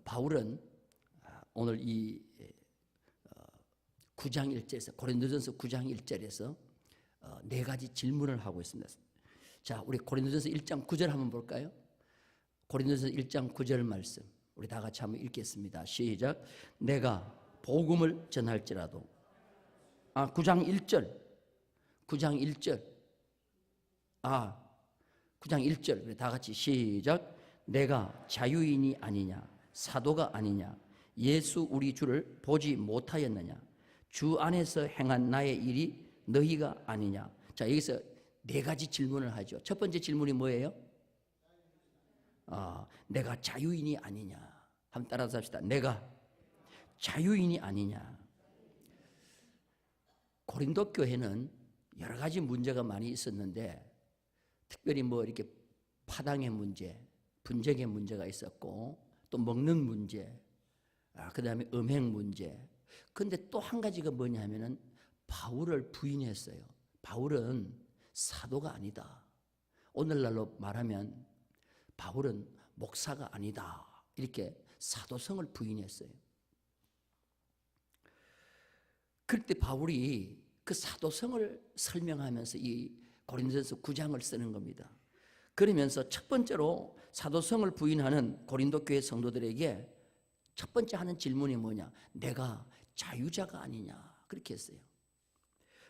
바울은 오늘 이 9장 1절에서 고린도전서 9장 1절에서 네 가지 질문을 하고 있습니다. 자, 우리 고린도전서 1장 9절 한번 볼까요? 고린도전서 1장 9절 말씀 우리 다 같이 한번 읽겠습니다. 시작. 내가 복음을 전할지라도 9장 1절 9장 1절 우리 다 같이 시작. 내가 자유인이 아니냐 사도가 아니냐 예수 우리 주를 보지 못하였느냐 주 안에서 행한 나의 일이 너희가 아니냐. 자, 여기서 네 가지 질문을 하죠. 첫 번째 질문이 뭐예요? 내가 자유인이 아니냐. 한번 따라서 합시다. 내가 자유인이 아니냐. 고린도 교회는 여러 가지 문제가 많이 있었는데 특별히 이렇게 파당의 문제, 분쟁의 문제가 있었고 또 먹는 문제, 그 다음에 음행 문제. 근데 또 한 가지가 뭐냐면은 바울을 부인했어요. 바울은 사도가 아니다. 오늘날로 말하면 바울은 목사가 아니다. 이렇게 사도성을 부인했어요. 그때 바울이 그 사도성을 설명하면서 이 고린도전서 9장을 쓰는 겁니다. 그러면서 첫 번째로 사도성을 부인하는 고린도 교회 성도들에게 첫 번째 하는 질문이 뭐냐? 내가 자유자가 아니냐? 그렇게 했어요.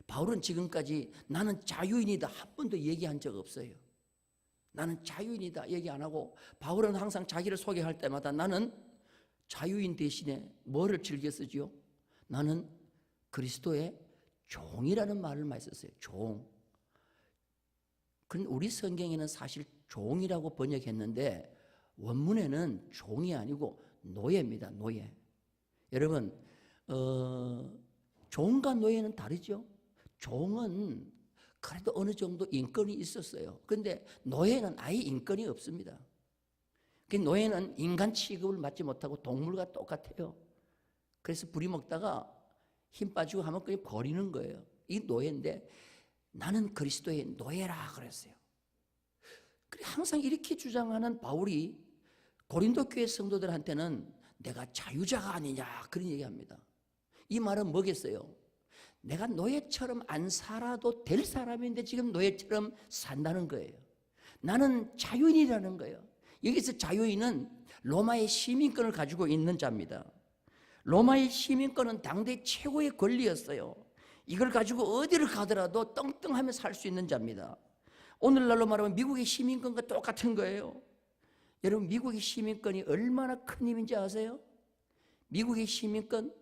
바울은 지금까지 나는 자유인이다 한 번도 얘기한 적 없어요. 나는 자유인이다 얘기 안 하고 바울은 항상 자기를 소개할 때마다 나는 자유인 대신에 뭐를 즐겨 쓰지요? 나는 그리스도의 종이라는 말을 많이 썼어요. 종. 그런데 우리 성경에는 사실 종이라고 번역했는데 원문에는 종이 아니고 노예입니다. 노예. 여러분 종과 노예는 다르죠? 종은 그래도 어느 정도 인권이 있었어요. 그런데 노예는 아예 인권이 없습니다. 그 노예는 인간 취급을 받지 못하고 동물과 똑같아요. 그래서 부리먹다가 힘 빠지고 하면 그냥 버리는 거예요. 이 노예인데 나는 그리스도의 노예라 그랬어요. 항상 이렇게 주장하는 바울이 고린도 교회 성도들한테는 내가 자유자가 아니냐 그런 얘기합니다. 이 말은 뭐겠어요? 내가 노예처럼 안 살아도 될 사람인데 지금 노예처럼 산다는 거예요. 나는 자유인이라는 거예요. 여기서 자유인은 로마의 시민권을 가지고 있는 자입니다. 로마의 시민권은 당대 최고의 권리였어요. 이걸 가지고 어디를 가더라도 떵떵하며 살 수 있는 자입니다. 오늘날로 말하면 미국의 시민권과 똑같은 거예요. 여러분 미국의 시민권이 얼마나 큰 힘인지 아세요? 미국의 시민권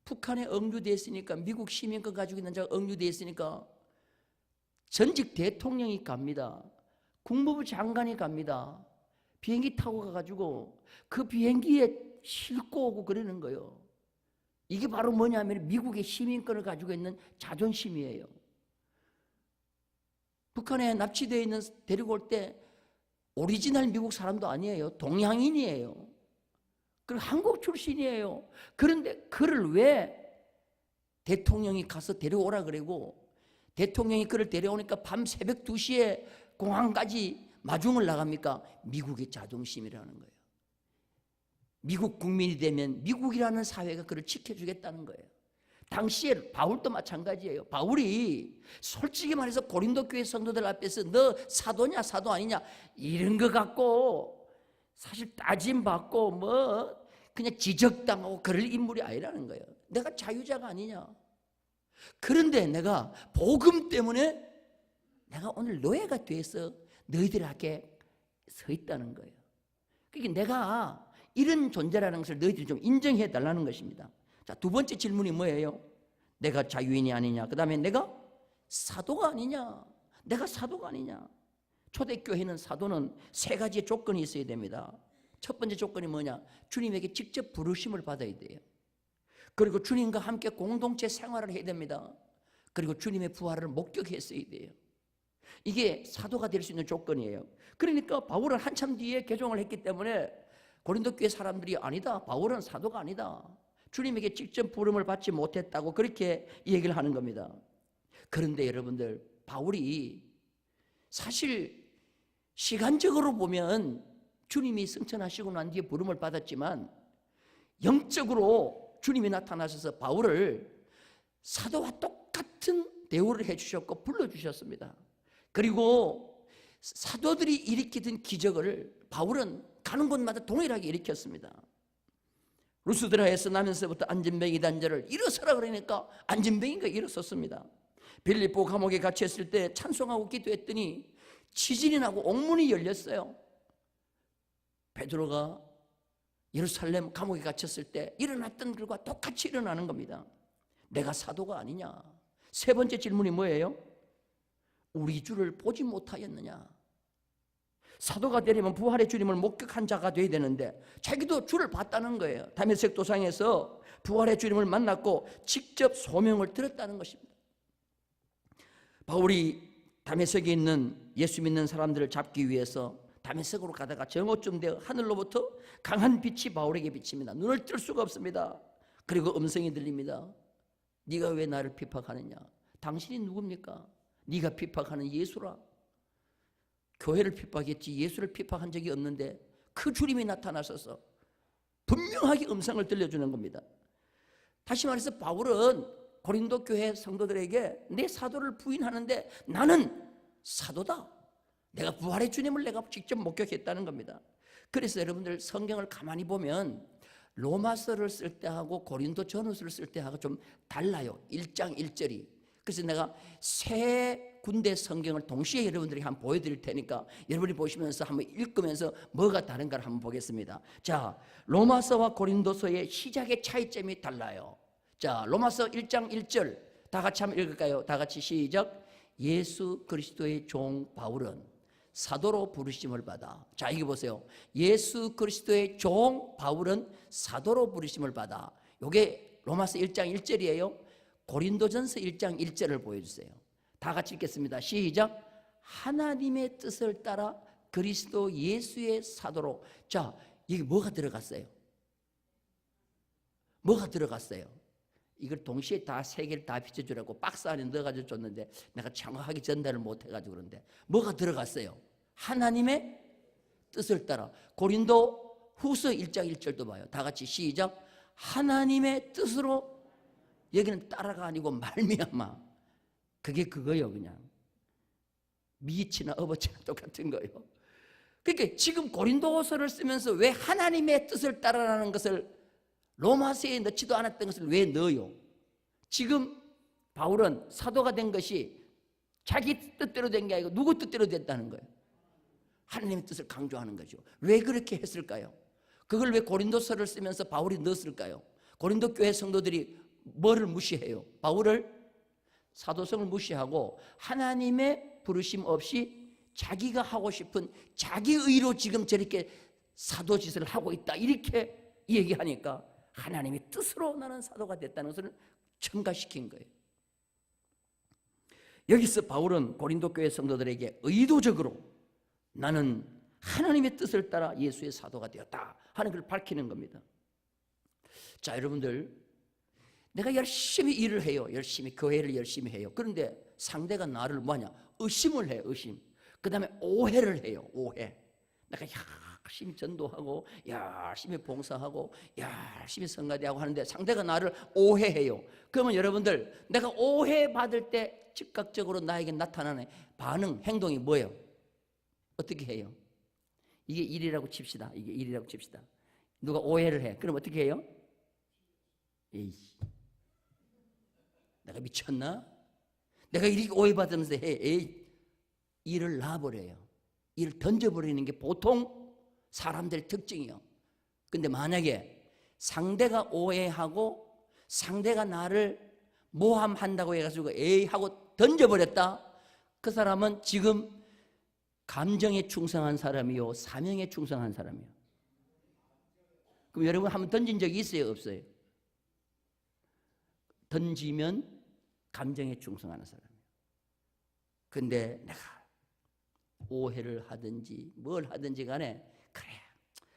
북한에 억류되어 있으니까 미국 시민권 가지고 있는 자가 억류되어 있으니까 전직 대통령이 갑니다. 국무부 장관이 갑니다. 비행기 타고 가가지고 그 비행기에 싣고 오고 그러는 거예요. 이게 바로 뭐냐면 미국의 시민권을 가지고 있는 자존심이에요. 북한에 납치되어 있는 데리고 올 때 오리지널 미국 사람도 아니에요. 동양인이에요. 그리고 한국 출신이에요. 그런데 그를 왜 대통령이 가서 데려오라 그러고 대통령이 그를 데려오니까 밤 새벽 2시에 공항까지 마중을 나갑니까? 미국의 자존심이라는 거예요. 미국 국민이 되면 미국이라는 사회가 그를 지켜주겠다는 거예요. 당시에 바울도 마찬가지예요. 바울이 솔직히 말해서 고린도 교회 성도들 앞에서 너 사도냐 사도 아니냐 이런 거 갖고 사실 따짐받고 그냥 지적당하고 그럴 인물이 아니라는 거예요. 내가 자유자가 아니냐. 그런데 내가 복음 때문에 내가 오늘 노예가 돼서 너희들 앞에 서 있다는 거예요. 그러니까 내가 이런 존재라는 것을 너희들이 좀 인정해 달라는 것입니다. 자, 두 번째 질문이 뭐예요? 내가 자유인이 아니냐. 그 다음에 내가 사도가 아니냐. 내가 사도가 아니냐. 초대교회는 사도는 세 가지의 조건이 있어야 됩니다. 첫 번째 조건이 뭐냐? 주님에게 직접 부르심을 받아야 돼요. 그리고 주님과 함께 공동체 생활을 해야 됩니다. 그리고 주님의 부활을 목격했어야 돼요. 이게 사도가 될 수 있는 조건이에요. 그러니까 바울은 한참 뒤에 개종을 했기 때문에 고린도 교회 사람들이 아니다. 바울은 사도가 아니다. 주님에게 직접 부름을 받지 못했다고 그렇게 얘기를 하는 겁니다. 그런데 여러분들 바울이 사실 시간적으로 보면 주님이 승천하시고 난 뒤에 부름을 받았지만 영적으로 주님이 나타나셔서 바울을 사도와 똑같은 대우를 해주셨고 불러주셨습니다. 그리고 사도들이 일으키던 기적을 바울은 가는 곳마다 동일하게 일으켰습니다. 루스드라에서 나면서부터 안진뱅이 단절을 일어서라 그러니까 안진뱅이가 일어섰습니다. 빌립보 감옥에 갇혔을 때 찬송하고 기도했더니 지진이 나고 옥문이 열렸어요. 베드로가 예루살렘 감옥에 갇혔을 때 일어났던 일과 똑같이 일어나는 겁니다. 내가 사도가 아니냐? 세 번째 질문이 뭐예요? 우리 주를 보지 못하였느냐? 사도가 되려면 부활의 주님을 목격한 자가 돼야 되는데 자기도 주를 봤다는 거예요. 다메섹 도상에서 부활의 주님을 만났고 직접 소명을 들었다는 것입니다. 바울이 다메섹에 있는 예수 믿는 사람들을 잡기 위해서 다메섹으로 가다가 정오쯤 되어 하늘로부터 강한 빛이 바울에게 비칩니다. 눈을 뜰 수가 없습니다. 그리고 음성이 들립니다. 네가 왜 나를 핍박하느냐? 당신이 누굽니까? 네가 핍박하는 예수라. 교회를 핍박했지 예수를 핍박한 적이 없는데 그 주님이 나타나셔서 분명하게 음성을 들려주는 겁니다. 다시 말해서 바울은 고린도 교회 성도들에게 내 사도를 부인하는데 나는 사도다. 내가 부활의 주님을 내가 직접 목격했다는 겁니다. 그래서 여러분들 성경을 가만히 보면 로마서를 쓸 때하고 고린도 전후서를 쓸 때하고 좀 달라요. 1장 1절이. 그래서 내가 세 군데 성경을 동시에 여러분들에게 한번 보여드릴 테니까 여러분이 보시면서 한번 읽으면서 뭐가 다른가를 한번 보겠습니다. 자, 로마서와 고린도서의 시작의 차이점이 달라요. 자, 로마서 1장 1절 다 같이 한번 읽을까요? 다 같이 시작. 예수 그리스도의 종 바울은 사도로 부르심을 받아. 자, 이게 보세요. 예수 그리스도의 종 바울은 사도로 부르심을 받아. 이게 로마서 1장 1절이에요. 고린도전서 1장 1절을 보여주세요. 다 같이 읽겠습니다. 시작. 하나님의 뜻을 따라 그리스도 예수의 사도로. 자, 이게 뭐가 들어갔어요? 뭐가 들어갔어요? 이걸 동시에 다 세 개를 다 비춰주라고 박스 안에 넣어가지고 줬는데 내가 정확하게 전달을 못해가지고 그런데 뭐가 들어갔어요? 하나님의 뜻을 따라. 고린도 후서 1장 1절도 봐요. 다 같이 시작. 하나님의 뜻으로. 여기는 따라가 아니고 말미암아. 그게 그거예요. 그냥 미치나 어버치나 똑같은 거예요. 그러니까 지금 고린도서를 쓰면서 왜 하나님의 뜻을 따라라는 것을 로마서에 넣지도 않았던 것을 왜 넣어요? 지금 바울은 사도가 된 것이 자기 뜻대로 된 게 아니고 누구 뜻대로 됐다는 거예요. 하나님의 뜻을 강조하는 거죠. 왜 그렇게 했을까요? 그걸 왜 고린도서를 쓰면서 바울이 넣었을까요? 고린도 교회 성도들이 뭐를 무시해요? 바울을 사도성을 무시하고 하나님의 부르심 없이 자기가 하고 싶은 자기 의로 지금 저렇게 사도짓을 하고 있다 이렇게 얘기하니까 하나님의 뜻으로 나는 사도가 됐다는 것을 첨가시킨 거예요. 여기서 바울은 고린도 교회 성도들에게 의도적으로 나는 하나님의 뜻을 따라 예수의 사도가 되었다 하는 걸 밝히는 겁니다. 자, 여러분들 내가 열심히 일을 해요. 열심히 교회를 열심히 해요. 그런데 상대가 나를 뭐하냐? 의심을 해요. 의심. 그 다음에 오해를 해요. 오해. 내가 열심히 전도하고 열심히 봉사하고 열심히 성가대하고 하는데 상대가 나를 오해해요. 그러면 여러분들 내가 오해받을 때 즉각적으로 나에게 나타나는 반응, 행동이 뭐예요? 어떻게 해요? 이게 일이라고 칩시다. 이게 일이라고 칩시다. 누가 오해를 해. 그럼 어떻게 해요? 에이, 내가 미쳤나? 내가 이렇게 오해받으면서 해. 에이, 일을 놔버려요. 일을 던져버리는 게 보통 사람들의 특징이요. 근데 만약에 상대가 오해하고 상대가 나를 모함한다고 해가지고 에이 하고 던져버렸다. 그 사람은 지금 감정에 충성한 사람이요, 사명에 충성한 사람이요. 그럼 여러분 한번 던진 적이 있어요, 없어요? 던지면 감정에 충성하는 사람이에요. 근데 내가 오해를 하든지 뭘 하든지 간에 그래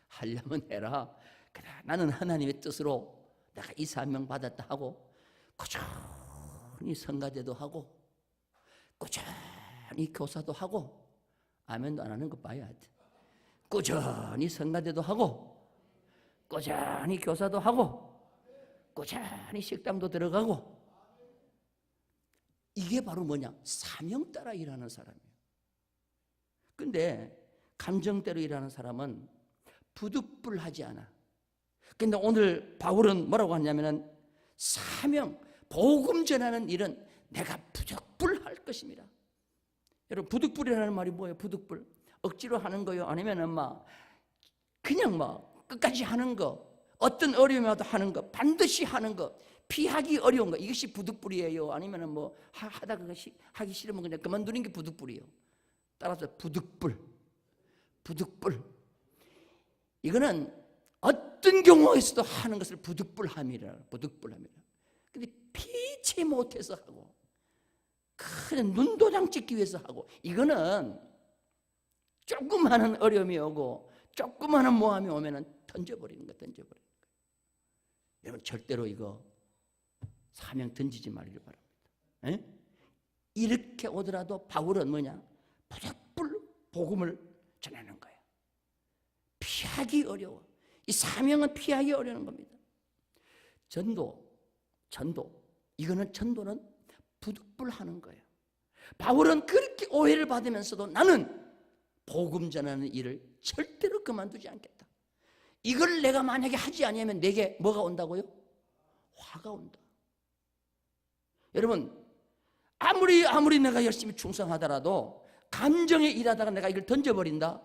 하려면 해라. 그래 나는 하나님의 뜻으로 내가 이 사명 받았다 하고 꾸준히 성가대도 하고 꾸준히 교사도 하고 아멘도 안 하는 거 봐야 돼. 꾸준히 성가대도 하고 꾸준히 교사도 하고 꾸준히 식당도 들어가고, 이게 바로 뭐냐? 사명 따라 일하는 사람이에요. 근데 감정대로 일하는 사람은 부득불하지 않아. 근데 오늘 바울은 뭐라고 하냐면은 사명, 복음 전하는 일은 내가 부득불할 것입니다. 여러분, 부득불이라는 말이 뭐예요? 부득불. 억지로 하는 거요? 아니면은 막 그냥 막 끝까지 하는 거, 어떤 어려움이 와도 하는 거, 반드시 하는 거, 피하기 어려운 거, 이것이 부득불이에요? 아니면은 뭐 하다가 하기 싫으면 그냥 그만두는 게 부득불이에요? 따라서 부득불. 이거는 어떤 경우에서도 하는 것을 부득불함이라. 근데 피치 못해서 하고, 그냥 눈도장 찍기 위해서 하고, 이거는 조그마한 어려움이 오고 조그마한 모함이 오면은 던져버리는 거예요. 여러분, 절대로 이거 사명 던지지 말기를 바랍니다. 이렇게 오더라도 바울은 뭐냐? 부득불 복음을 전하는 거예요. 피하기 어려워. 이 사명은 피하기 어려운 겁니다. 전도, 전도는 부득불하는 거예요. 바울은 그렇게 오해를 받으면서도 나는 복음 전하는 일을 절대로 그만두지 않겠다. 이걸 내가 만약에 하지 않으면 내게 뭐가 온다고요? 화가 온다. 여러분, 아무리 내가 열심히 충성하더라도 감정에 일하다가 내가 이걸 던져버린다?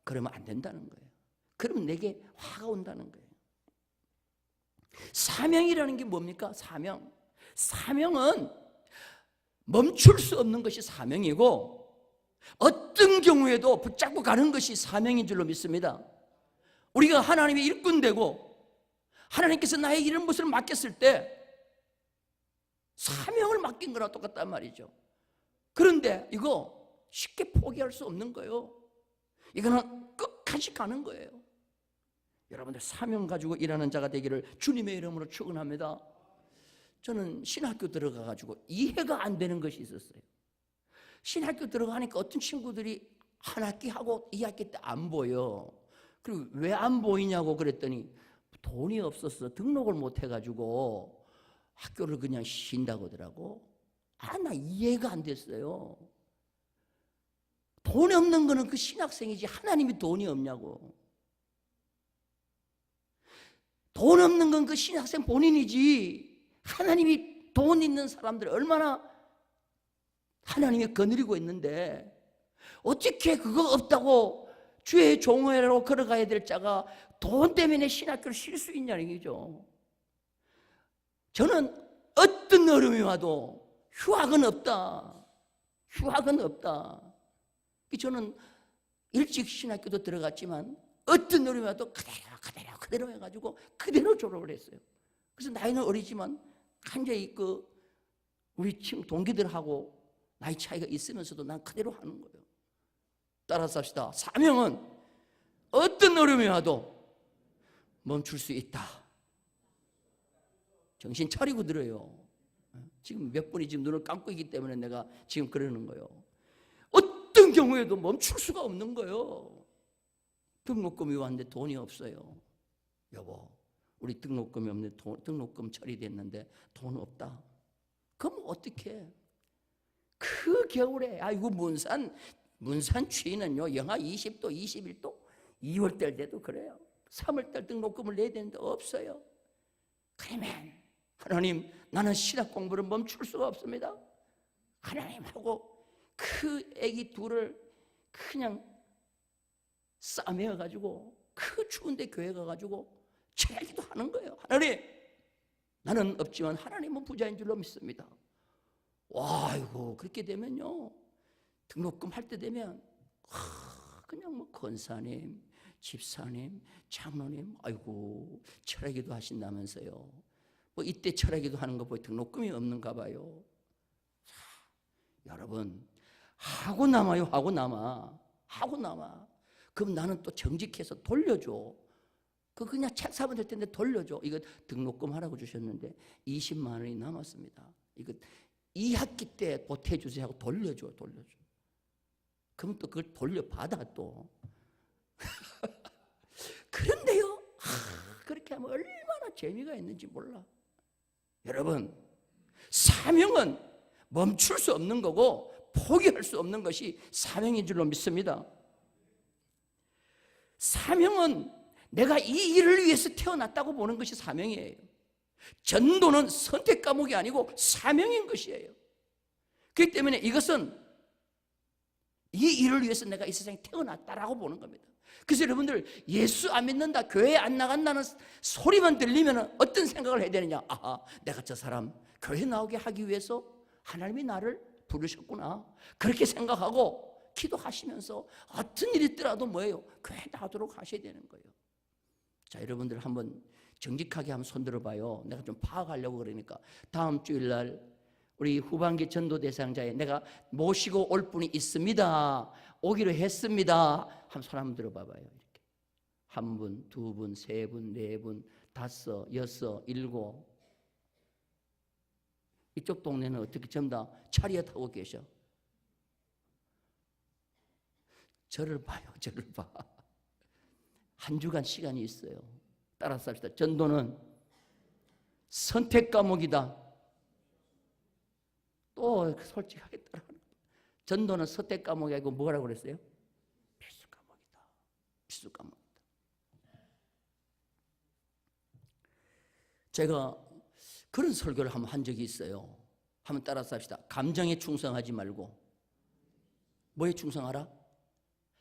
그러면 안 된다는 거예요. 그럼 내게 화가 온다는 거예요. 사명이라는 게 뭡니까? 사명은 멈출 수 없는 것이 사명이고, 어떤 경우에도 붙잡고 가는 것이 사명인 줄로 믿습니다. 우리가 하나님의 일꾼 되고 하나님께서 나에게 이런 것을 맡겼을 때 사명을 맡긴 거랑 똑같단 말이죠. 그런데 이거 쉽게 포기할 수 없는 거예요. 이거는 끝까지 가는 거예요. 여러분들, 사명 가지고 일하는 자가 되기를 주님의 이름으로 축원합니다. 저는 신학교 들어가가지고 이해가 안 되는 것이 있었어요. 신학교 들어가니까 어떤 친구들이 한 학기 하고 2학기 때 안 보여. 그리고 왜 안 보이냐고 그랬더니 돈이 없어서 등록을 못 해가지고 학교를 그냥 쉰다고 하더라고. 나 이해가 안 됐어요. 돈이 없는 거는 그 신학생이지 하나님이 돈이 없냐고. 돈 없는 건 그 신학생 본인이지 하나님이 돈 있는 사람들 얼마나 하나님이 거느리고 있는데 어떻게 그거 없다고 주의 종회로 걸어가야 될 자가 돈 때문에 신학교를 쉴 수 있냐는 얘기죠. 저는 어떤 어려움이 와도 휴학은 없다. 저는 일찍 신학교도 들어갔지만 어떤 어려움이 와도 그대로 해가지고 그대로 졸업을 했어요. 그래서 나이는 어리지만 완전히 우리 친구 동기들하고 나이 차이가 있으면서도 난 그대로 하는 거예요. 따라서 합시다. 사명은 어떤 어려움이 와도 멈출 수 있다. 정신 차리고 들어요. 지금 몇 분이 지금 눈을 감고 있기 때문에 내가 지금 그러는 거예요. 어떤 경우에도 멈출 수가 없는 거예요. 등록금이 왔는데 돈이 없어요. 여보, 우리 등록금이 없는데 등록금 처리됐는데 돈 없다. 그럼 어떻게? 그 겨울에 아이고 문산 추위는요 영하 20도 21도 2월달 돼도 그래요. 3월달 등록금을 내야 되는데 없어요. 그러면 하나님, 나는 신학 공부를 멈출 수가 없습니다. 하나님하고 그 애기 둘을 그냥 싸매어가지고 그 추운데 교회 가가지고 철야기도 하는 거예요. 하나님, 나는 없지만 하나님은 부자인 줄로 믿습니다. 와, 이거 그렇게 되면요 등록금 할 때 되면 그냥 뭐 권사님, 집사님, 장로님, 아이고 철야기도 하신다면서요. 뭐 이때 철야기도 하는 거 보니 등록금이 없는가 봐요. 자, 여러분, 하고 남아요. 그럼 나는 또 정직해서 돌려줘. 그냥 책 사면 될 텐데 돌려줘. 이거 등록금 하라고 주셨는데 20만 원이 남았습니다. 이거 2학기 때 보태주세요 하고 돌려줘. 그럼 또 그걸 돌려받아 또. 그런데요, 그렇게 하면 얼마나 재미가 있는지 몰라. 여러분, 사명은 멈출 수 없는 거고 포기할 수 없는 것이 사명인 줄로 믿습니다. 사명은 내가 이 일을 위해서 태어났다고 보는 것이 사명이에요. 전도는 선택 과목이 아니고 사명인 것이에요. 그렇기 때문에 이것은 이 일을 위해서 내가 이 세상에 태어났다라고 보는 겁니다. 그래서 여러분들, 예수 안 믿는다, 교회 안 나간다는 소리만 들리면 어떤 생각을 해야 되느냐? 아하, 내가 저 사람 교회 나오게 하기 위해서 하나님이 나를 부르셨구나, 그렇게 생각하고 기도하시면서 어떤 일이 있더라도 뭐예요? 교회 나오도록 하셔야 되는 거예요. 자, 여러분들 한번 정직하게 한번 손 들어봐요. 내가 좀 파악하려고 그러니까. 다음 주일날 우리 후반기 전도 대상자에 내가 모시고 올 분이 있습니다, 오기로 했습니다, 한번 손 한번 들어봐봐요. 이렇게 한 분, 두 분, 세 분, 네 분, 다섯, 여섯, 일곱. 이쪽 동네는 어떻게 전부 다 차리에 타고 계셔? 저를 봐요, 저를 봐. 한 주간 시간이 있어요. 따라서 합시다. 전도는 선택 과목이다. 또 솔직하게 따라하는 거예요. 전도는 선택 과목이 아니고 뭐라고 그랬어요? 필수 과목이다. 필수 과목이다. 제가 그런 설교를 한번 한 적이 있어요. 한번 따라서 합시다. 감정에 충성하지 말고 뭐에 충성하라?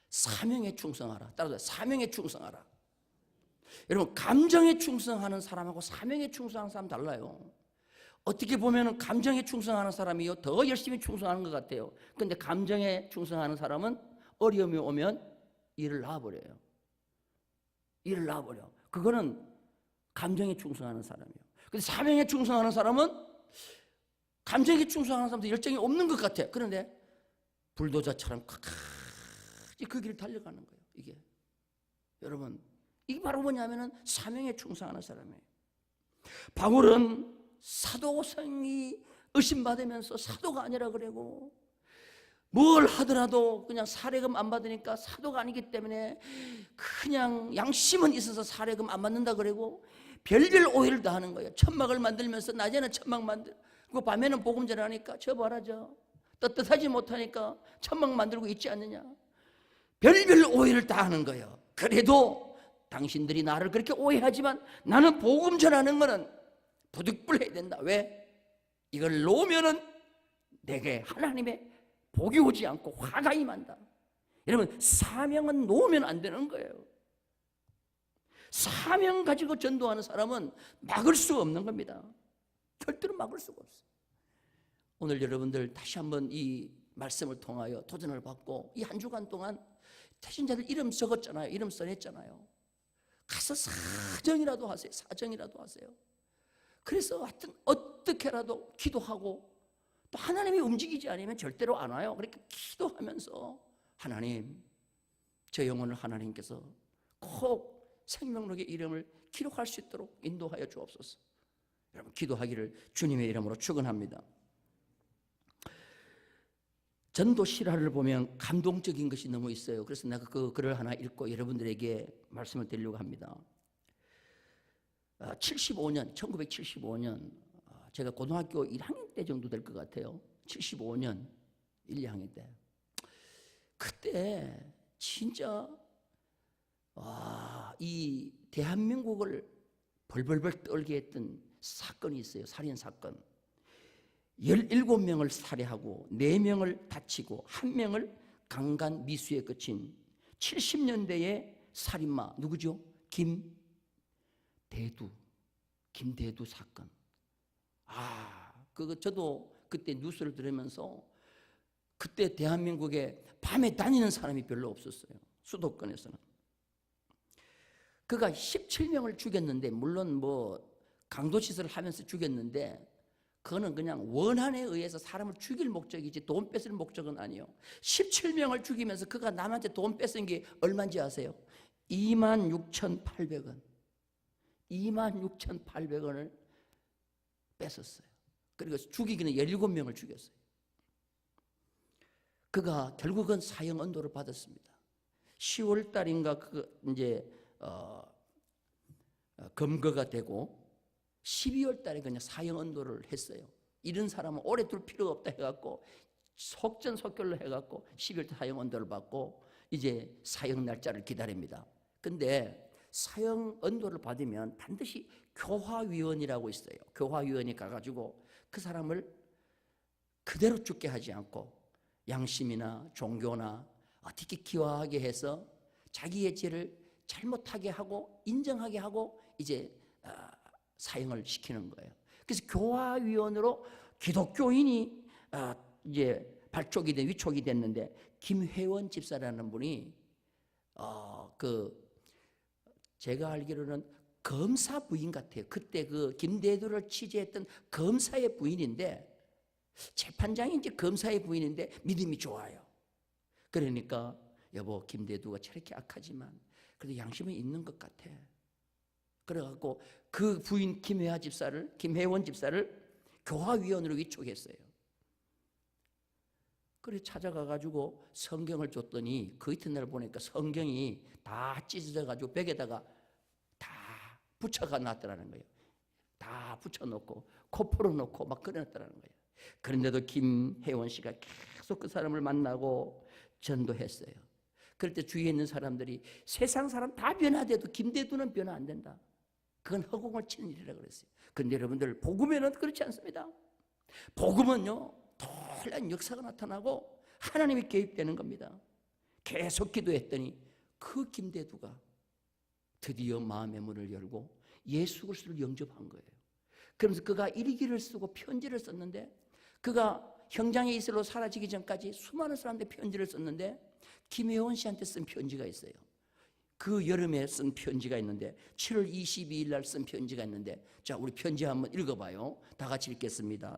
사명에 충성하라. 따라서 사명에 충성하라. 여러분, 감정에 충성하는 사람하고 사명에 충성하는 사람 달라요. 어떻게 보면 감정에 충성하는 사람이요 더 열심히 충성하는 것 같아요. 그런데 감정에 충성하는 사람은 어려움이 오면 일을 놔버려요. 일을 놔버려. 그거는 감정에 충성하는 사람이에요. 근데 사명에 충성하는 사람은 감정에 충성하는 사람도 열정이 없는 것 같아. 그런데 불도저처럼 끝까지 그 길을 달려가는 거예요. 이게 여러분, 이게 바로 뭐냐면은 사명에 충성하는 사람이에요. 바울은 사도성이 의심받으면서 사도가 아니라 그러고, 뭘 하더라도 그냥 사례금 안 받으니까 사도가 아니기 때문에 그냥 양심은 있어서 사례금 안 받는다 그러고 별별 오해를 다 하는 거예요. 천막을 만들면서 낮에는 천막 만들고 밤에는 복음 전하니까 저 봐라, 저 떳떳하지 못하니까 천막 만들고 있지 않느냐. 별별 오해를 다 하는 거예요. 그래도 당신들이 나를 그렇게 오해하지만 나는 복음 전하는 거는 부득불해야 된다. 왜? 이걸 놓으면은 내게 하나님의 복이 오지 않고 화가 임한다. 여러분, 사명은 놓으면 안 되는 거예요. 사명 가지고 전도하는 사람은 막을 수 없는 겁니다. 절대로 막을 수가 없어요. 오늘 여러분들 다시 한번 이 말씀을 통하여 도전을 받고 이 한 주간 동안 태신자들 이름 적었잖아요. 이름 써냈잖아요. 가서 사정이라도 하세요. 사정이라도 하세요. 그래서 하여튼 어떻게라도 기도하고, 또 하나님이 움직이지 않으면 절대로 안 와요. 그러니까 기도하면서 하나님, 저 영혼을 하나님께서 꼭 생명록의 이름을 기록할 수 있도록 인도하여 주옵소서. 여러분, 기도하기를 주님의 이름으로 축원합니다. 전도 실화를 보면 감동적인 것이 너무 있어요. 그래서 내가 그 글을 하나 읽고 여러분들에게 말씀을 드리려고 합니다. 1975년 제가 고등학교 1학년 때 정도 될 것 같아요. 75년 1, 2학년 때. 그때 진짜 이 대한민국을 벌벌벌 떨게 했던 사건이 있어요. 살인사건. 17명을 살해하고 4명을 다치고 1명을 강간 미수에 그친 70년대의 살인마 누구죠? 김대두 사건. 그거 저도 그때 뉴스를 들으면서 그때 대한민국에 밤에 다니는 사람이 별로 없었어요. 수도권에서는. 그가 17명을 죽였는데, 물론 뭐 강도시설을 하면서 죽였는데 그거는 그냥 원한에 의해서 사람을 죽일 목적이지 돈 뺏을 목적은 아니에요. 17명을 죽이면서 그가 남한테 돈 뺏은 게 얼마인지 아세요? 26,800원. 26,800원을 뺏었어요. 그리고 죽이기는 17명을 죽였어요. 그가 결국은 사형 언도를 받았습니다. 10월 달인가 이제 검거가 되고 12월 달에 그냥 사형 언도를 했어요. 이런 사람은 오래 둘 필요가 없다 해갖고 속전속결로 해갖고 12월 달 사형 언도를 받고 이제 사형 날짜를 기다립니다. 근데 사형 언도를 받으면 반드시 교화위원이라고 있어요. 교화위원이 가가지고 그 사람을 그대로 죽게 하지 않고 양심이나 종교나 어떻게 기화하게 해서 자기의 죄를 잘못하게 하고 인정하게 하고 이제 사형을 시키는 거예요. 그래서 교화위원으로 기독교인이 이제 발족이 된 위촉이 됐는데 김회원 집사라는 분이 제가 알기로는 검사 부인 같아요. 그때 그 김대두를 취재했던 검사의 부인인데 재판장인지 검사의 부인인데 믿음이 좋아요. 그러니까 여보 김대두가 저렇게 악하지만 그래도 양심이 있는 것 같아. 그래갖고 그 부인 김혜원 집사를 교화위원으로 위촉했어요. 그래 찾아가가지고 성경을 줬더니 그 이튿날 보니까 성경이 다 찢어져가지고 벽에다가 다 붙여가 놨더라는 거예요. 다 붙여놓고 코 풀어놓고 막 그려놨더라는 거예요. 그런데도 김혜원 씨가 계속 그 사람을 만나고 전도했어요. 그럴 때 주위에 있는 사람들이 세상 사람 다 변화돼도 김대두는 변화 안 된다. 그건 허공을 치는 일이라 그랬어요. 그런데 여러분들 복음에는 그렇지 않습니다. 복음은요 놀라운 역사가 나타나고 하나님이 개입되는 겁니다. 계속 기도했더니 그 김대두가 드디어 마음의 문을 열고 예수 그리스도를 영접한 거예요. 그러면서 그가 일기를 쓰고 편지를 썼는데 그가 형장에 이슬로 사라지기 전까지 수많은 사람들의 편지를 썼는데 김혜원 씨한테 쓴 편지가 있어요. 그 여름에 쓴 편지가 있는데 7월 22일 날 쓴 편지가 있는데 자 우리 편지 한번 읽어봐요. 다 같이 읽겠습니다.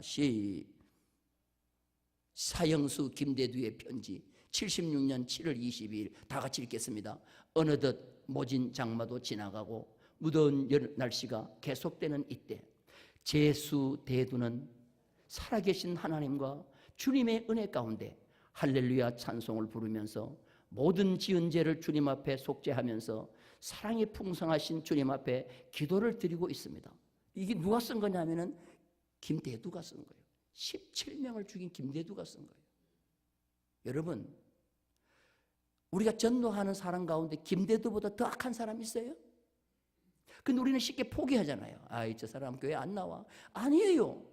사형수 김대두의 편지 76년 7월 22일 다 같이 읽겠습니다. 어느덧 모진 장마도 지나가고 무더운 날씨가 계속되는 이때 제수 대두는 살아계신 하나님과 주님의 은혜 가운데 할렐루야 찬송을 부르면서 모든 지은 죄를 주님 앞에 속죄하면서 사랑이 풍성하신 주님 앞에 기도를 드리고 있습니다. 이게 누가 쓴 거냐면은 김대두가 쓴 거예요. 17명을 죽인 김대두가 쓴 거예요. 여러분, 우리가 전도하는 사람 가운데 김대두보다 더 악한 사람 있어요? 근데 우리는 쉽게 포기하잖아요. 아이, 저 사람 교회 안 나와. 아니에요.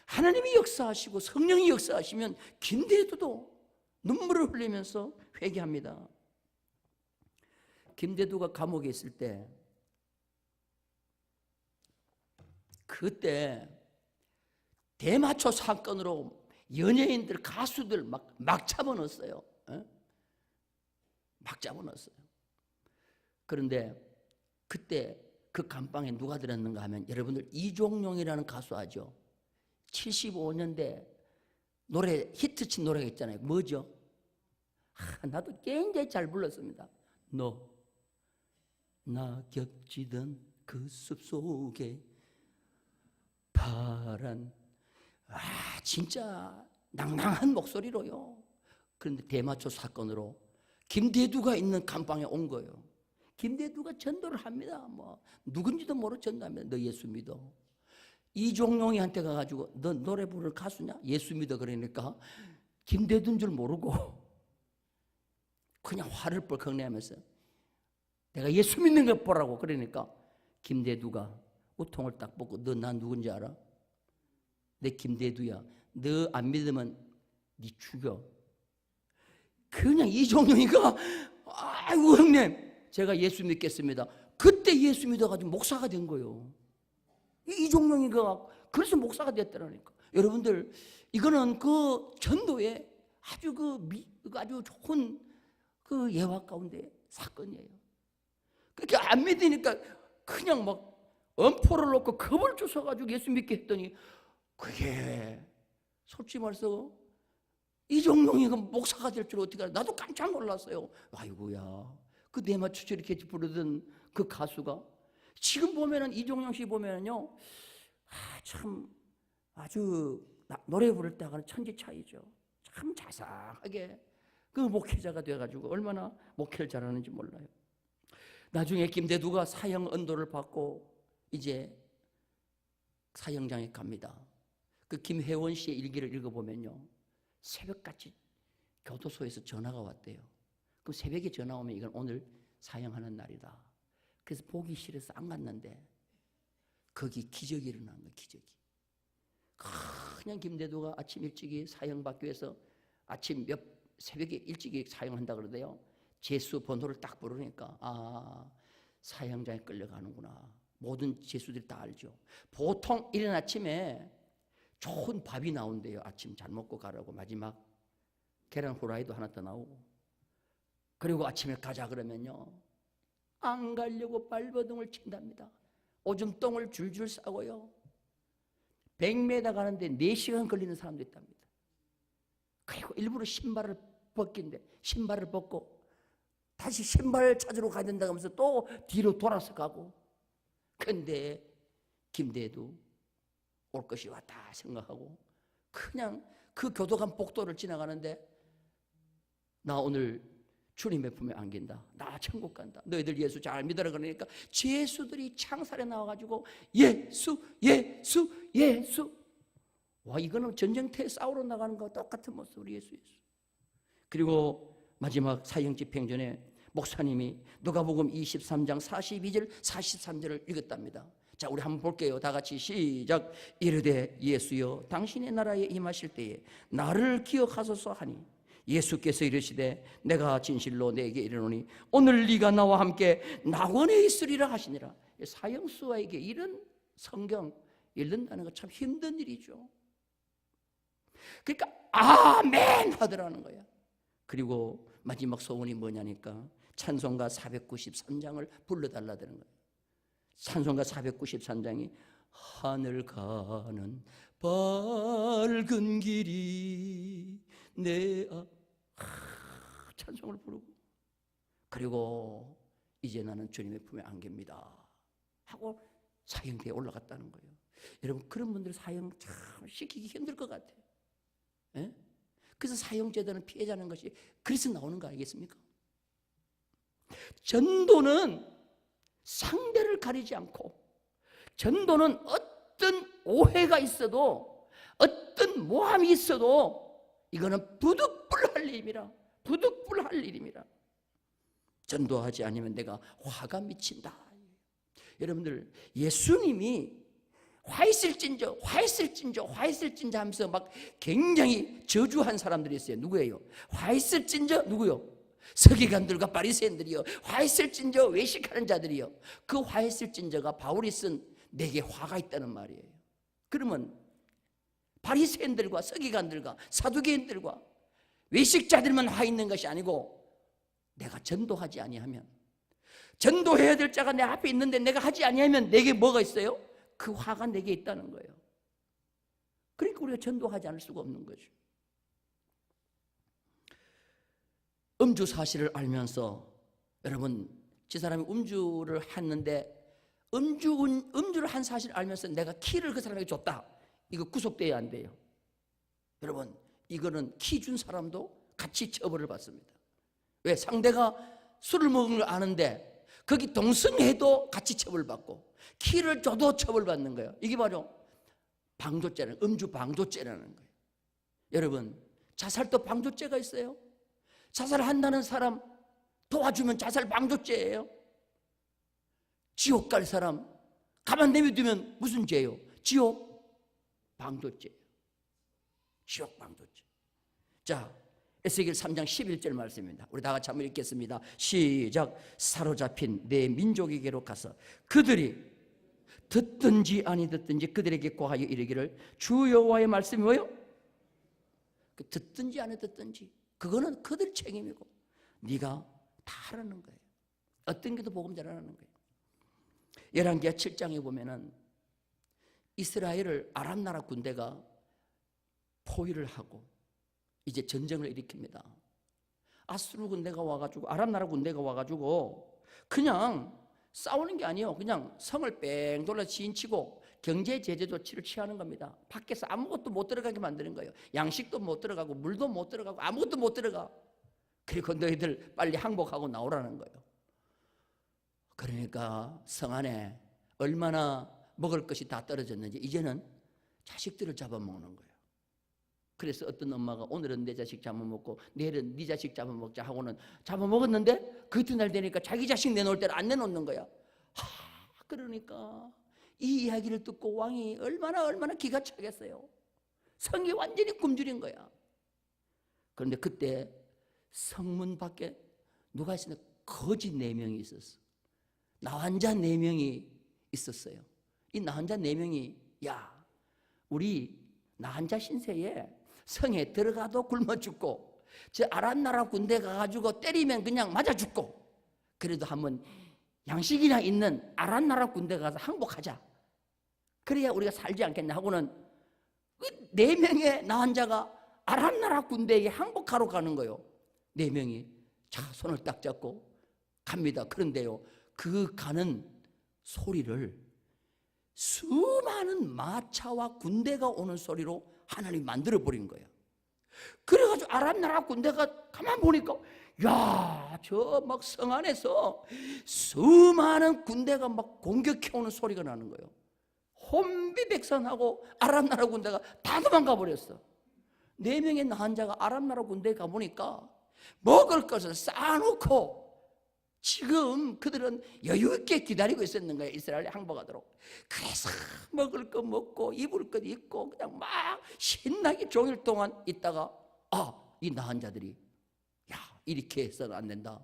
하나님이 역사하시고 성령이 역사하시면 김대두도 눈물을 흘리면서 회개합니다. 김대두가 감옥에 있을 때 그때 대마초 사건으로 연예인들, 가수들 막 잡아넣었어요. 막 잡아넣었어요. 그런데 그때 그 감방에 누가 들었는가 하면 여러분들 이종용이라는 가수 아죠? 75년대 노래 히트친 노래가 있잖아요. 뭐죠? 나도 굉장히 잘 불렀습니다. 너 낙엽지던 그 숲속에 파란 진짜 낭낭한 목소리로요. 그런데 대마초 사건으로 김대두가 있는 감방에 온 거예요. 김대두가 전도를 합니다. 뭐 누군지도 모르고 전도합니다. 너 예수 믿어. 이종용이한테 가가지고 너 노래 부를 가수냐? 예수 믿어. 그러니까 김대두인 줄 모르고 그냥 화를 뻘컥 내면서 내가 예수 믿는 것 보라고. 그러니까 김대두가 우통을 딱 벗고 너 나 누군지 알아? 내 김대두야. 너 안 믿으면 네 죽여. 그냥 이종용이가 아이고 형님 제가 예수 믿겠습니다. 그때 예수 믿어가지고 목사가 된 거예요. 이종용이가 그래서 목사가 됐더라니까. 여러분들 이거는 그 전도에 아주 좋은 그 예화 가운데 사건이에요. 그렇게 안 믿으니까 그냥 막 엄포를 놓고 겁을 주워가지고 예수 믿게 했더니 그게 솔직히 말해서 이종용이가 목사가 될 줄 어떻게 알아? 나도 깜짝 놀랐어요. 아이고야 그 대마초처럼 이렇게 부르던 그 가수가 지금 보면은 이종용 씨 보면은요 참 아주 노래 부를 때하고는 천지 차이죠. 참 자상하게 그 목회자가 돼가지고 얼마나 목회를 잘하는지 몰라요. 나중에 김대두가 사형 언도를 받고 이제 사형장에 갑니다. 그 김혜원 씨의 일기를 읽어보면요, 새벽같이 교도소에서 전화가 왔대요. 그 새벽에 전화 오면 이건 오늘 사형하는 날이다. 그래서 보기 싫어서 안 갔는데 거기 기적이 일어난 거예요. 기적이. 그냥 김대두가 아침 일찍이 사형받기 위해서 아침 새벽에 일찍이 사형한다 그러대요. 재수 번호를 딱 부르니까 아, 사형장에 끌려가는구나. 모든 재수들이 다 알죠. 보통 이른 아침에 좋은 밥이 나온대요. 아침 잘 먹고 가라고. 마지막 계란 후라이도 하나 더 나오고. 그리고 아침에 가자 그러면요, 안 가려고 발버둥을 친답니다. 오줌 똥을 줄줄 싸고요. 100m 가는데 4시간 걸리는 사람도 있답니다. 그리고 일부러 신발을 벗긴데 신발을 벗고 다시 신발 찾으러 가야 된다고 하면서 또 뒤로 돌아서 가고. 근데 김대두 올 것이 왔다 생각하고 그냥 그 교도관 복도를 지나가는데 나 오늘 주님의 품에 안긴다. 나 천국 간다. 너희들 예수 잘 믿어라 그러니까 죄수들이 창살에 나와가지고 예수 예수 예수. 와, 이거는 전쟁터에 싸우러 나가는 거와 똑같은 모습. 우리 예수 예수. 그리고 마지막 사형 집행 전에 목사님이 누가복음 23장 42절 43절을 읽었답니다. 자, 우리 한번 볼게요. 다 같이 시작. 이르되 예수여 당신의 나라에 임하실 때에 나를 기억하소서 하니 예수께서 이르시되 내가 진실로 내게 이르노니 오늘 네가 나와 함께 낙원에 있으리라 하시니라. 사형수에게 이런 성경 읽는다는 거 참 힘든 일이죠. 그러니까 아멘 하더라는 거야. 그리고 마지막 소원이 뭐냐니까 찬송가 493장을 불러달라는 거예요. 찬송가 493장이 하늘 가는 밝은 길이 내 찬송을 부르고 그리고 이제 나는 주님의 품에 안깁니다 하고 사형대에 올라갔다는 거예요. 여러분, 그런 분들 사형 참 시키기 힘들 것 같아요. 예? 그래서 사형제도는 피해자는 것이 그래서 나오는 거 아니겠습니까? 전도는 상대를 가리지 않고, 전도는 어떤 오해가 있어도 어떤 모함이 있어도 이거는 부득불할 일입니다. 부득불할 일입니다. 전도하지 않으면 내가 화가 미친다. 여러분들, 예수님이 화했을진저 하면서 막 굉장히 저주한 사람들이 있어요. 누구예요? 화했을진저 누구요? 서기관들과 바리새인들이요. 화했을진저 외식하는 자들이요. 그 화했을진저가 바울이 쓴 내게 화가 있다는 말이에요. 그러면 바리새인들과 서기관들과 사두개인들과 외식자들만 화 있는 것이 아니고 내가 전도하지 아니하면, 전도해야 될 자가 내 앞에 있는데 내가 하지 아니하면 내게 뭐가 있어요? 그 화가 내게 있다는 거예요. 그러니까 우리가 전도하지 않을 수가 없는 거죠. 음주 사실을 알면서, 여러분, 저 사람이 음주를 했는데 음주를 한 사실을 알면서 내가 키를 그 사람에게 줬다, 이거 구속돼야 안 돼요. 여러분, 이거는 키 준 사람도 같이 처벌을 받습니다. 왜? 상대가 술을 먹은 걸 아는데 거기 동승해도 같이 처벌받고 키를 줘도 처벌받는 거예요. 이게 바로 방조죄라는, 음주 방조죄라는 거예요. 여러분, 자살도 방조죄가 있어요. 자살한다는 사람 도와주면 자살 방조죄예요. 지옥 갈 사람 가만 내버두면 무슨 죄예요? 지옥 방조죄예요. 지옥 방조죄. 자, 에스겔 3장 11절 말씀입니다. 우리 다 같이 한번 읽겠습니다. 시작. 사로잡힌 내 민족에게로 가서 그들이 듣든지 아니 듣든지 그들에게 고하여 이르기를 주 여호와의 말씀이 뭐예요? 듣든지 아니 듣든지 그거는 그들 책임이고 네가 다 하라는 거예요. 어떤 게도 복음 전하라는 거예요. 열왕기하 7장에 보면은 이스라엘을 아람 나라 군대가 포위를 하고 이제 전쟁을 일으킵니다. 아수르 군대가 와가지고, 아람 나라 군대가 와가지고 그냥 싸우는 게 아니에요. 그냥 성을 뺑 돌아 지인치고 경제 제재 조치를 취하는 겁니다. 밖에서 아무것도 못 들어가게 만드는 거예요. 양식도 못 들어가고 물도 못 들어가고 아무것도 못 들어가. 그리고 너희들 빨리 항복하고 나오라는 거예요. 그러니까 성 안에 얼마나 먹을 것이 다 떨어졌는지 이제는 자식들을 잡아먹는 거예요. 그래서 어떤 엄마가 오늘은 내 자식 잡아먹고 내일은 네 자식 잡아먹자 하고는 잡아먹었는데 그 이튿날 되니까 자기 자식 내놓을 때는 안 내놓는 거야. 그러니까 이 이야기를 듣고 왕이 얼마나 기가 차겠어요. 성이 완전히 굶주린 거야. 그런데 그때 성문 밖에 누가 있었나? 거지 4명이 있었어. 나환자 4명이 있었어요. 이 나환자 4명이 야, 우리 나환자 신세에 성에 들어가도 굶어 죽고 저 아람 나라 군대 가가지고 때리면 그냥 맞아 죽고 그래도 한번 양식이나 있는 아람 나라 군대 가서 항복하자. 그래야 우리가 살지 않겠냐 하고는 그 4명의 나환자가 아람 나라 군대에 항복하러 가는 거예요. 4명이 자 손을 딱 잡고 갑니다. 그런데요, 그 가는 소리를 수많은 마차와 군대가 오는 소리로 하나님이 만들어버린 거예요. 그래가지고 아람 나라 군대가 가만 보니까 야, 저 막 성 안에서 수많은 군대가 막 공격해오는 소리가 나는 거예요. 혼비백산하고 아람 나라 군대가 다 도망가 버렸어. 4명의 나환자가 아람 나라 군대에 가보니까 먹을 것을 쌓아놓고 지금 그들은 여유있게 기다리고 있었는 거예요. 이스라엘에 항복하도록. 그래서 먹을 것 먹고 입을 것 입고 그냥 막 신나게 종일 동안 있다가 이 나환자들이 야, 이렇게 해서는 안 된다.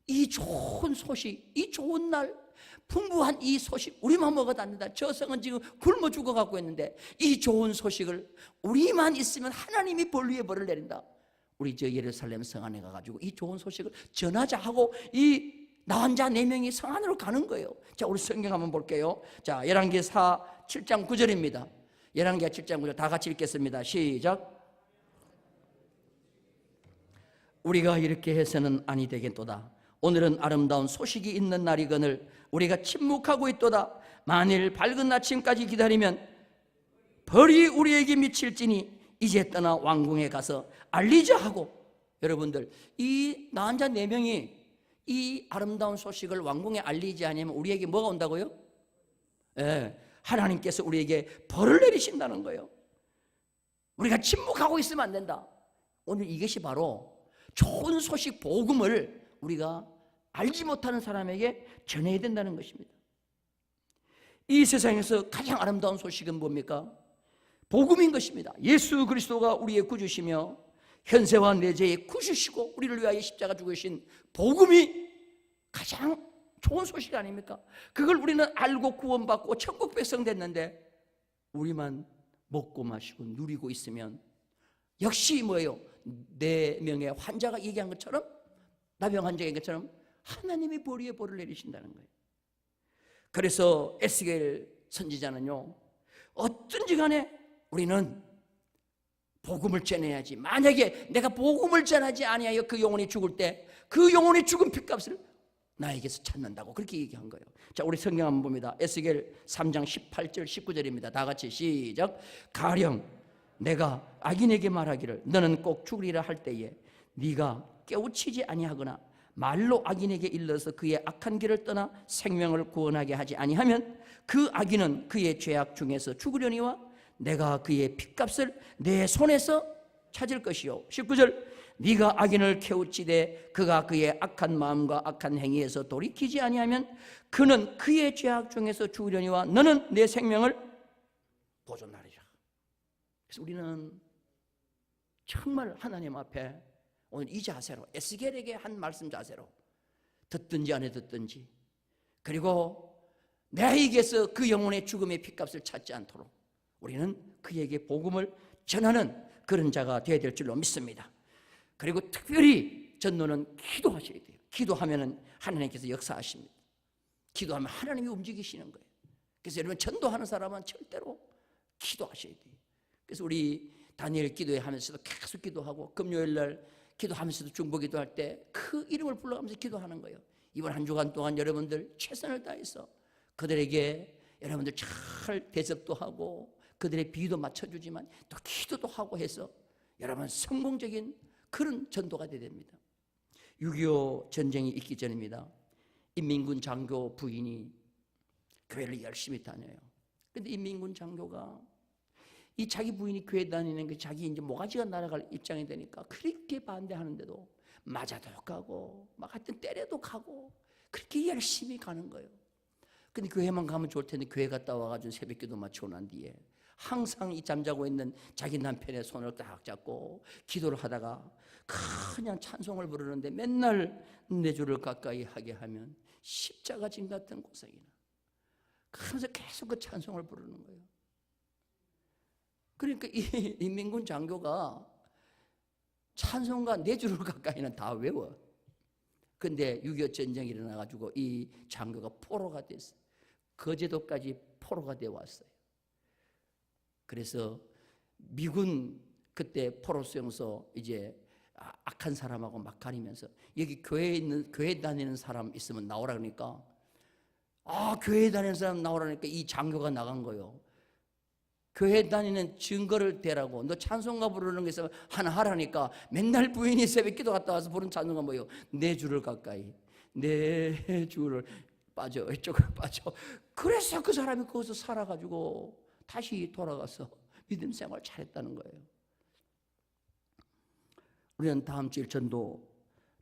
이 좋은 소식, 이 좋은 날 풍부한 이 소식 우리만 먹어도 안 된다. 저 성은 지금 굶어 죽어가고 있는데 이 좋은 소식을 우리만 있으면 하나님이 벌 위에 벌을 내린다. 우리 저 예루살렘 성 안에 가가지고 이 좋은 소식을 전하자 하고 이 나환자 4명이 성 안으로 가는 거예요. 자, 우리 성경 한번 볼게요. 자, 열왕기하 7장 9절입니다. 열왕기하 7장 9절 다 같이 읽겠습니다. 시작. 우리가 이렇게 해서는 아니 되겠도다. 오늘은 아름다운 소식이 있는 날이거늘 우리가 침묵하고 있도다. 만일 밝은 아침까지 기다리면 벌이 우리에게 미칠지니 이제 떠나 왕궁에 가서 알리자 하고, 여러분들 이 나환자 4명이 이 아름다운 소식을 왕궁에 알리지 않으면 우리에게 뭐가 온다고요? 하나님께서 우리에게 벌을 내리신다는 거예요. 우리가 침묵하고 있으면 안 된다. 오늘 이것이 바로 좋은 소식 복음을 우리가 알지 못하는 사람에게 전해야 된다는 것입니다. 이 세상에서 가장 아름다운 소식은 뭡니까? 복음인 것입니다. 예수 그리스도가 우리의 구주시며 현세와 내재의 구주시고 우리를 위하여 십자가 죽으신 복음이 가장 좋은 소식 아닙니까? 그걸 우리는 알고 구원받고 천국 백성 됐는데 우리만 먹고 마시고 누리고 있으면 역시 뭐예요? 4명의 환자가 얘기한 것처럼, 나병 환자인 것처럼 하나님이 벌 위에 벌을 내리신다는 거예요. 그래서 에스겔 선지자는요, 어떤지 간에 우리는 복음을 전해야지. 만약에 내가 복음을 전하지 아니하여 그 영혼이 죽을 때 그 영혼이 죽은 핏값을 나에게서 찾는다고 그렇게 얘기한 거예요. 자, 우리 성경 한번 봅니다. 에스겔 3장 18절 19절입니다. 다 같이 시작. 가령 내가 악인에게 말하기를 너는 꼭 죽으리라 할 때에 네가 깨우치지 아니하거나 말로 악인에게 일러서 그의 악한 길을 떠나 생명을 구원하게 하지 아니하면 그 악인은 그의 죄악 중에서 죽으려니와 내가 그의 핏값을 내 손에서 찾을 것이요. 19절 네가 악인을 깨우치되 그가 그의 악한 마음과 악한 행위에서 돌이키지 아니하면 그는 그의 죄악 중에서 죽으려니와 너는 내 생명을 보존하리라. 그래서 우리는 정말 하나님 앞에 오늘 이 자세로, 에스겔에게 한 말씀 자세로 듣든지 안 듣든지, 그리고 내에게서 그 영혼의 죽음의 핏값을 찾지 않도록 우리는 그에게 복음을 전하는 그런 자가 되어야 될 줄로 믿습니다. 그리고 특별히 전도는 기도하셔야 돼요. 기도하면 하나님께서 역사하십니다. 기도하면 하나님이 움직이시는 거예요. 그래서 여러분 전도하는 사람은 절대로 기도하셔야 돼요. 그래서 우리 다니엘 기도회 하면서도 계속 기도하고 금요일 날 기도하면서도 중보기도할 때 그 이름을 불러가면서 기도하는 거예요. 이번 한 주간 동안 여러분들 최선을 다해서 그들에게 여러분들 잘 대접도 하고 그들의 비위도 맞춰주지만 또 기도도 하고 해서 여러분 성공적인 그런 전도가 되야 됩니다. 6.25 전쟁이 있기 전입니다. 인민군 장교 부인이 교회를 열심히 다녀요. 근데 인민군 장교가 이 자기 부인이 교회 다니는 게 자기 이제 모가지가 날아갈 입장이 되니까 그렇게 반대하는데도 맞아도 가고 막 하여튼 때려도 가고 그렇게 열심히 가는 거예요. 근데 교회만 가면 좋을 텐데 교회 갔다 와가지고 새벽기도 마치고 난 뒤에 항상 이 잠자고 있는 자기 남편의 손을 딱 잡고 기도를 하다가 그냥 찬송을 부르는데 맨날 내 주를 가까이 하게 하면 십자가 진 같은 고생이나 그러면서 계속 그 찬송을 부르는 거예요. 그러니까 이 인민군 장교가 찬송과 내 주를 가까이는 다 외워. 근데 6.25 전쟁이 일어나가지고 이 장교가 포로가 됐어요. 거제도까지 포로가 되어 왔어요. 그래서 미군 그때 포로 수용소 이제 악한 사람하고 막 가리면서 여기 교회 다니는 사람 있으면 나오라 그러니까 교회 다니는 사람 나오라니까 이 장교가 나간 거예요. 교회 다니는 증거를 대라고. 너 찬송가 부르는 게 있으면 하나 하라니까. 맨날 부인이 새벽기도 갔다 와서 부른 찬송가 뭐예요? 내 주를 가까이, 내 주를 빠져, 이쪽으로 빠져. 그래서 그 사람이 거기서 살아가지고 다시 돌아가서 믿음 생활 잘했다는 거예요. 우리는 다음 주일 전도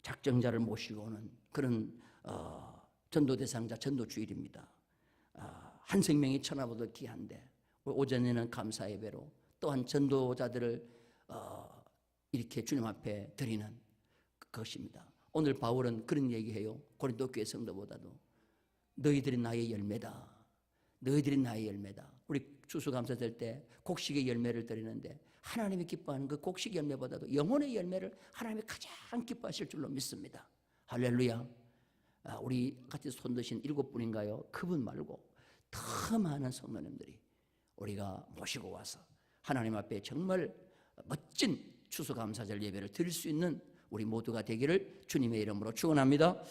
작정자를 모시고 오는 그런 전도 대상자 전도 주일입니다. 한 생명이 천하보다 귀한데 오전에는 감사 예배로 또한 전도자들을 이렇게 주님 앞에 드리는 것입니다. 오늘 바울은 그런 얘기해요. 고린도 교회 성도보다도 너희들이 나의 열매다. 너희들이 나의 열매다. 우리 추수감사 될 때 곡식의 열매를 드리는데 하나님이 기뻐하는 그 곡식 열매보다도 영혼의 열매를 하나님이 가장 기뻐하실 줄로 믿습니다. 할렐루야. 우리 같이 손 드신 7분인가요? 그분 말고 더 많은 성도님들이 우리가 모시고 와서 하나님 앞에 정말 멋진 추수감사절 예배를 드릴 수 있는 우리 모두가 되기를 주님의 이름으로 축원합니다.